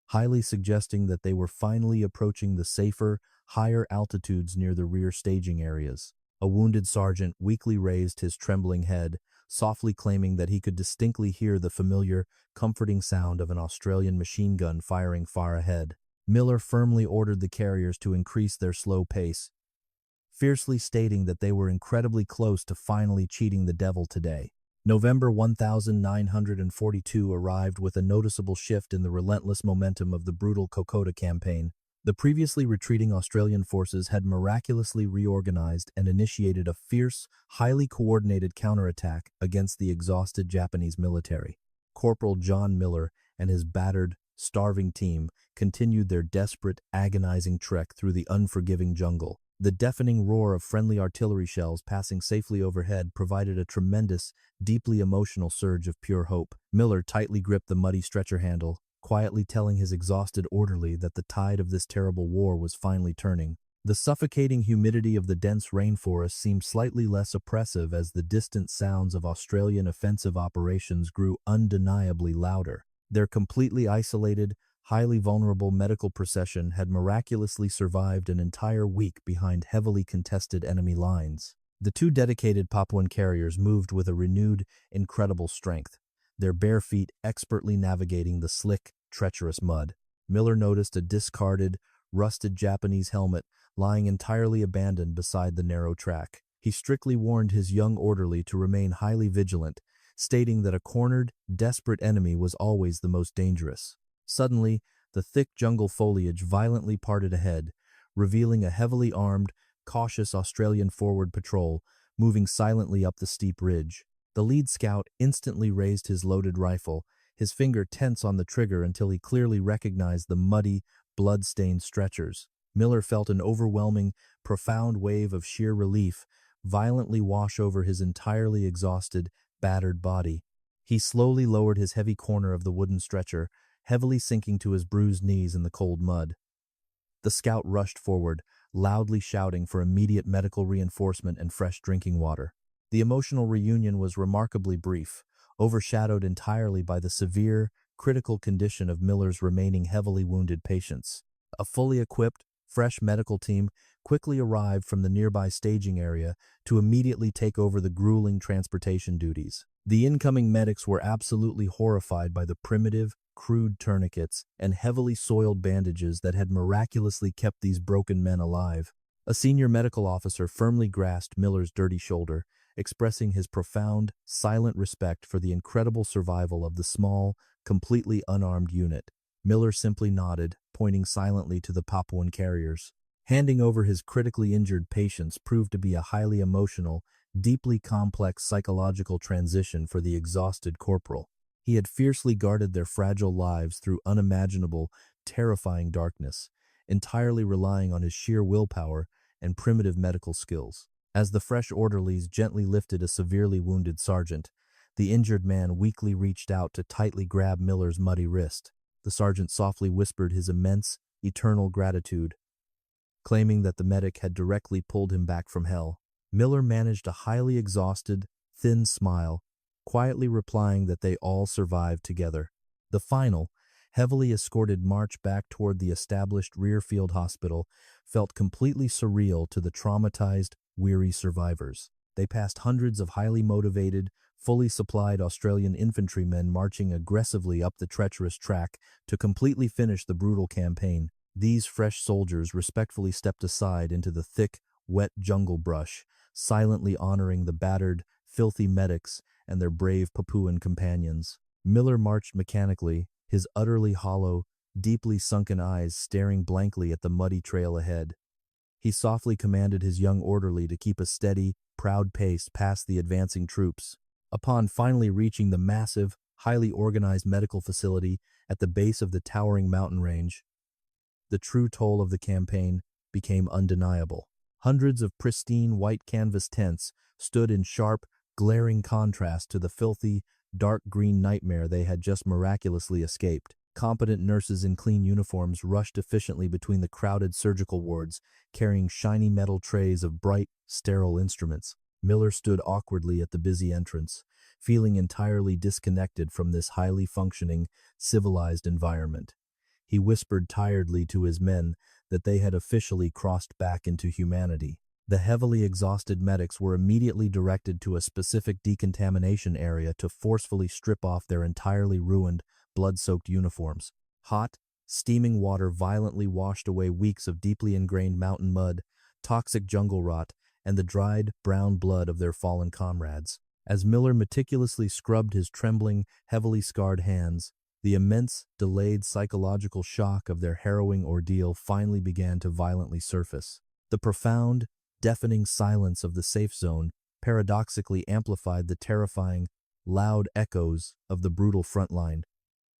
highly suggesting that they were finally approaching the safer, higher altitudes near the rear staging areas. A wounded sergeant weakly raised his trembling head, softly claiming that he could distinctly hear the familiar, comforting sound of an Australian machine gun firing far ahead. Miller firmly ordered the carriers to increase their slow pace, fiercely stating that they were incredibly close to finally cheating the devil today. November 1942 arrived with a noticeable shift in the relentless momentum of the brutal Kokoda campaign. The previously retreating Australian forces had miraculously reorganized and initiated a fierce, highly coordinated counterattack against the exhausted Japanese military. Corporal John Miller and his battered, starving team continued their desperate, agonizing trek through the unforgiving jungle. The deafening roar of friendly artillery shells passing safely overhead provided a tremendous, deeply emotional surge of pure hope. Miller tightly gripped the muddy stretcher handle, quietly telling his exhausted orderly that the tide of this terrible war was finally turning. The suffocating humidity of the dense rainforest seemed slightly less oppressive as the distant sounds of Australian offensive operations grew undeniably louder. Their completely isolated, highly vulnerable medical procession had miraculously survived an entire week behind heavily contested enemy lines. The two dedicated Papuan carriers moved with a renewed, incredible strength, their bare feet expertly navigating the slick, treacherous mud. Miller noticed a discarded, rusted Japanese helmet lying entirely abandoned beside the narrow track. He strictly warned his young orderly to remain highly vigilant, stating that a cornered, desperate enemy was always the most dangerous. Suddenly, the thick jungle foliage violently parted ahead, revealing a heavily armed, cautious Australian forward patrol moving silently up the steep ridge. The lead scout instantly raised his loaded rifle, his finger tense on the trigger until he clearly recognized the muddy, blood-stained stretchers. Miller felt an overwhelming, profound wave of sheer relief violently wash over his entirely exhausted, battered body. He slowly lowered his heavy corner of the wooden stretcher, heavily sinking to his bruised knees in the cold mud. The scout rushed forward, loudly shouting for immediate medical reinforcement and fresh drinking water. The emotional reunion was remarkably brief, overshadowed entirely by the severe, critical condition of Miller's remaining heavily wounded patients. A fully equipped, fresh medical team quickly arrived from the nearby staging area to immediately take over the grueling transportation duties. The incoming medics were absolutely horrified by the primitive, crude tourniquets and heavily soiled bandages that had miraculously kept these broken men alive. A senior medical officer firmly grasped Miller's dirty shoulder, expressing his profound, silent respect for the incredible survival of the small, completely unarmed unit. Miller simply nodded, pointing silently to the Papuan carriers. Handing over his critically injured patients proved to be a highly emotional, deeply complex psychological transition for the exhausted corporal. He had fiercely guarded their fragile lives through unimaginable, terrifying darkness, entirely relying on his sheer willpower and primitive medical skills. As the fresh orderlies gently lifted a severely wounded sergeant, the injured man weakly reached out to tightly grab Miller's muddy wrist. The sergeant softly whispered his immense, eternal gratitude, claiming that the medic had directly pulled him back from hell. Miller managed a highly exhausted, thin smile, quietly replying that they all survived together. The final, heavily escorted march back toward the established rear field hospital felt completely surreal to the traumatized, weary survivors. They passed hundreds of highly motivated, fully supplied Australian infantrymen marching aggressively up the treacherous track to completely finish the brutal campaign. These fresh soldiers respectfully stepped aside into the thick, wet jungle brush, silently honoring the battered, filthy medics and their brave Papuan companions. Miller marched mechanically, his utterly hollow, deeply sunken eyes staring blankly at the muddy trail ahead. He softly commanded his young orderly to keep a steady, proud pace past the advancing troops. Upon finally reaching the massive, highly organized medical facility at the base of the towering mountain range, the true toll of the campaign became undeniable. Hundreds of pristine white canvas tents stood in sharp, glaring contrast to the filthy, dark green nightmare they had just miraculously escaped. Competent nurses in clean uniforms rushed efficiently between the crowded surgical wards, carrying shiny metal trays of bright, sterile instruments. Miller stood awkwardly at the busy entrance, feeling entirely disconnected from this highly functioning, civilized environment. He whispered tiredly to his men that they had officially crossed back into humanity. The heavily exhausted medics were immediately directed to a specific decontamination area to forcefully strip off their entirely ruined, blood-soaked uniforms. Hot, steaming water violently washed away weeks of deeply ingrained mountain mud, toxic jungle rot, and the dried, brown blood of their fallen comrades. As Miller meticulously scrubbed his trembling, heavily scarred hands, the immense, delayed psychological shock of their harrowing ordeal finally began to violently surface. The profound, deafening silence of the safe zone paradoxically amplified the terrifying, loud echoes of the brutal front line.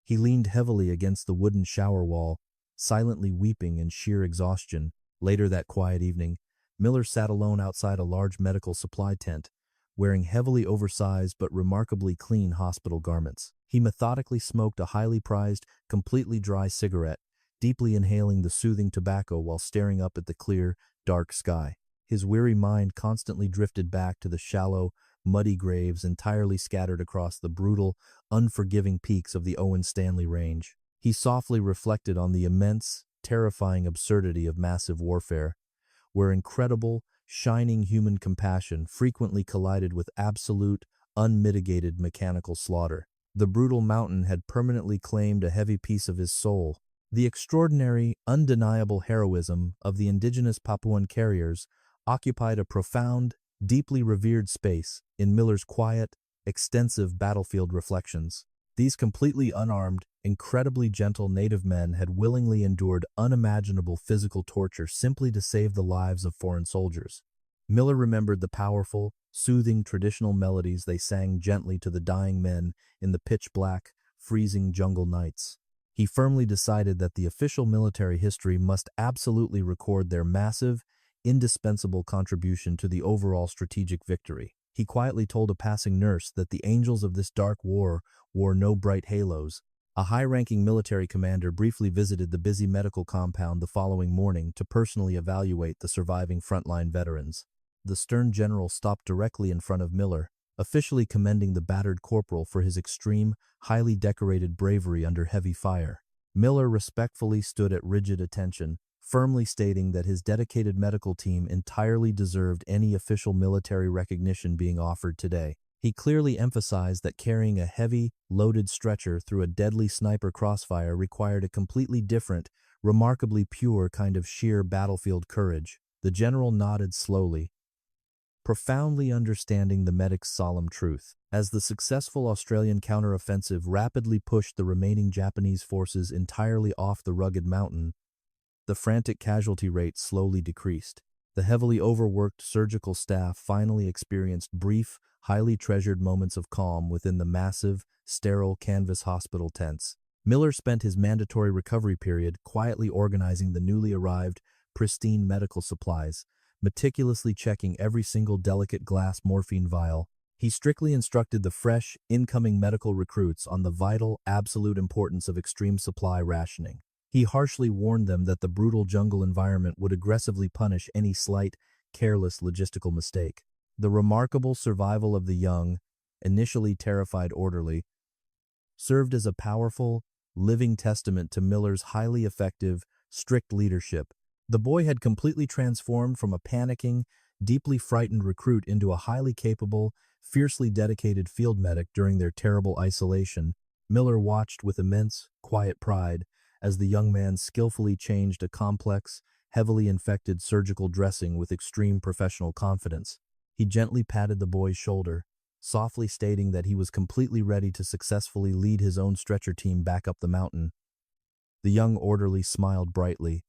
He leaned heavily against the wooden shower wall, silently weeping in sheer exhaustion. Later that quiet evening, Miller sat alone outside a large medical supply tent, wearing heavily oversized but remarkably clean hospital garments. He methodically smoked a highly prized, completely dry cigarette, deeply inhaling the soothing tobacco while staring up at the clear, dark sky. His weary mind constantly drifted back to the shallow, muddy graves entirely scattered across the brutal, unforgiving peaks of the Owen Stanley Range. He softly reflected on the immense, terrifying absurdity of massive warfare, where incredible, shining human compassion frequently collided with absolute, unmitigated mechanical slaughter. The brutal mountain had permanently claimed a heavy piece of his soul. The extraordinary, undeniable heroism of the indigenous Papuan carriers occupied a profound, deeply revered space in Miller's quiet, extensive battlefield reflections. These completely unarmed, incredibly gentle native men had willingly endured unimaginable physical torture simply to save the lives of foreign soldiers. Miller remembered the powerful, soothing traditional melodies they sang gently to the dying men in the pitch-black, freezing jungle nights. He firmly decided that the official military history must absolutely record their massive, indispensable contribution to the overall strategic victory. He quietly told a passing nurse that the angels of this dark war wore no bright halos. A high-ranking military commander briefly visited the busy medical compound the following morning to personally evaluate the surviving frontline veterans. The stern general stopped directly in front of Miller, officially commending the battered corporal for his extreme, highly decorated bravery under heavy fire. Miller respectfully stood at rigid attention, firmly stating that his dedicated medical team entirely deserved any official military recognition being offered today. He clearly emphasized that carrying a heavy, loaded stretcher through a deadly sniper crossfire required a completely different, remarkably pure kind of sheer battlefield courage. The general nodded slowly, profoundly understanding the medic's solemn truth. As the successful Australian counteroffensive rapidly pushed the remaining Japanese forces entirely off the rugged mountain, the frantic casualty rate slowly decreased. The heavily overworked surgical staff finally experienced brief, highly treasured moments of calm within the massive, sterile canvas hospital tents. Miller spent his mandatory recovery period quietly organizing the newly arrived, pristine medical supplies, meticulously checking every single delicate glass morphine vial. He strictly instructed the fresh, incoming medical recruits on the vital, absolute importance of extreme supply rationing. He harshly warned them that the brutal jungle environment would aggressively punish any slight, careless logistical mistake. The remarkable survival of the young, initially terrified orderly, served as a powerful, living testament to Miller's highly effective, strict leadership. The boy had completely transformed from a panicking, deeply frightened recruit into a highly capable, fiercely dedicated field medic during their terrible isolation. Miller watched with immense, quiet pride as the young man skillfully changed a complex, heavily infected surgical dressing with extreme professional confidence. He gently patted the boy's shoulder, softly stating that he was completely ready to successfully lead his own stretcher team back up the mountain. The young orderly smiled brightly,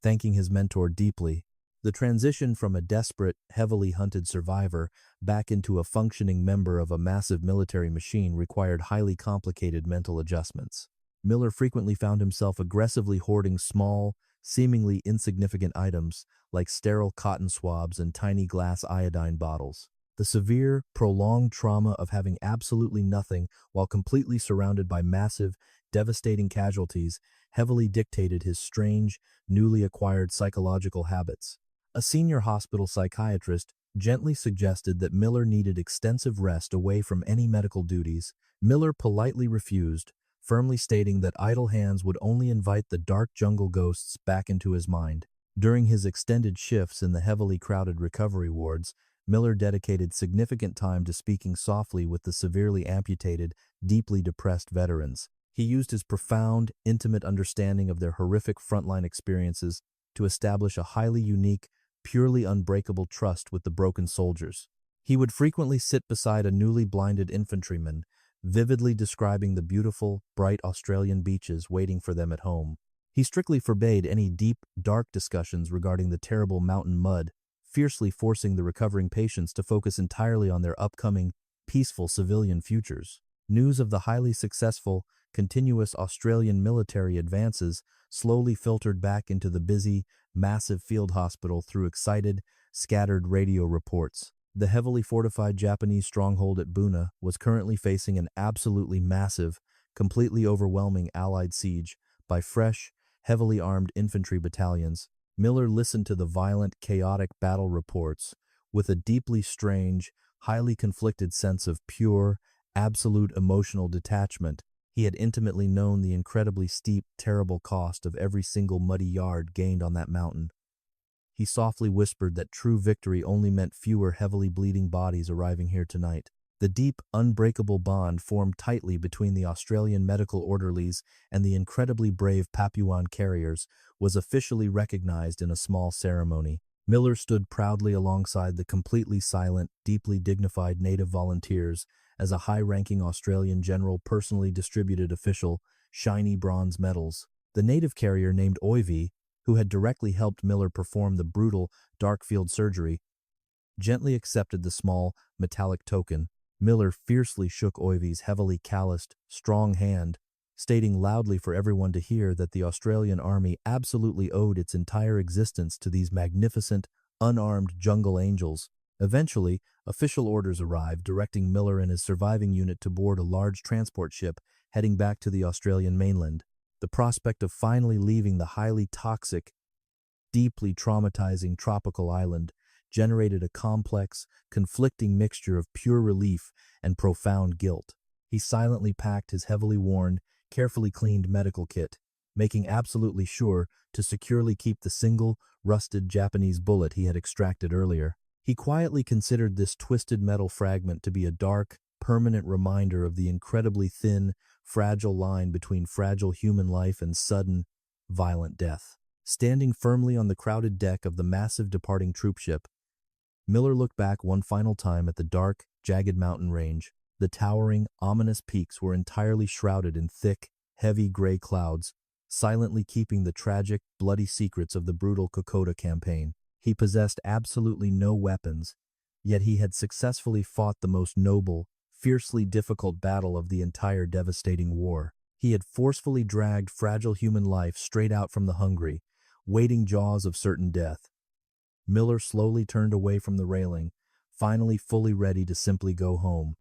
thanking his mentor deeply. The transition from a desperate, heavily hunted survivor back into a functioning member of a massive military machine required highly complicated mental adjustments. Miller frequently found himself aggressively hoarding small, seemingly insignificant items like sterile cotton swabs and tiny glass iodine bottles. The severe, prolonged trauma of having absolutely nothing while completely surrounded by massive, devastating casualties heavily dictated his strange, newly acquired psychological habits. A senior hospital psychiatrist gently suggested that Miller needed extensive rest away from any medical duties. Miller politely refused, firmly stating that idle hands would only invite the dark jungle ghosts back into his mind. During his extended shifts in the heavily crowded recovery wards, Miller dedicated significant time to speaking softly with the severely amputated, deeply depressed veterans. He used his profound, intimate understanding of their horrific frontline experiences to establish a highly unique, purely unbreakable trust with the broken soldiers. He would frequently sit beside a newly blinded infantryman, vividly describing the beautiful, bright Australian beaches waiting for them at home. He strictly forbade any deep, dark discussions regarding the terrible mountain mud, fiercely forcing the recovering patients to focus entirely on their upcoming, peaceful civilian futures. News of the highly successful, continuous Australian military advances slowly filtered back into the busy, massive field hospital through excited, scattered radio reports. The heavily fortified Japanese stronghold at Buna was currently facing an absolutely massive, completely overwhelming Allied siege by fresh, heavily armed infantry battalions. Miller listened to the violent, chaotic battle reports with a deeply strange, highly conflicted sense of pure, absolute emotional detachment. He had intimately known the incredibly steep, terrible cost of every single muddy yard gained on that mountain. He softly whispered that true victory only meant fewer heavily bleeding bodies arriving here tonight. The deep, unbreakable bond formed tightly between the Australian medical orderlies and the incredibly brave Papuan carriers was officially recognized in a small ceremony. Miller stood proudly alongside the completely silent, deeply dignified native volunteers as a high-ranking Australian general personally distributed official shiny bronze medals. The native carrier named Oivi, who had directly helped Miller perform the brutal, dark field surgery, gently accepted the small, metallic token. Miller fiercely shook Oivi's heavily calloused, strong hand, stating loudly for everyone to hear that the Australian Army absolutely owed its entire existence to these magnificent, unarmed jungle angels. Eventually, official orders arrived directing Miller and his surviving unit to board a large transport ship heading back to the Australian mainland. The prospect of finally leaving the highly toxic, deeply traumatizing tropical island generated a complex, conflicting mixture of pure relief and profound guilt. He silently packed his heavily worn, carefully cleaned medical kit, making absolutely sure to securely keep the single, rusted Japanese bullet he had extracted earlier. He quietly considered this twisted metal fragment to be a dark, permanent reminder of the incredibly thin, fragile line between fragile human life and sudden, violent death. Standing firmly on the crowded deck of the massive departing troopship, Miller looked back one final time at the dark, jagged mountain range. The towering, ominous peaks were entirely shrouded in thick, heavy gray clouds, silently keeping the tragic, bloody secrets of the brutal Kokoda campaign. He possessed absolutely no weapons, yet he had successfully fought the most noble, fiercely difficult battle of the entire devastating war. He had forcefully dragged fragile human life straight out from the hungry, waiting jaws of certain death. Miller slowly turned away from the railing, finally fully ready to simply go home.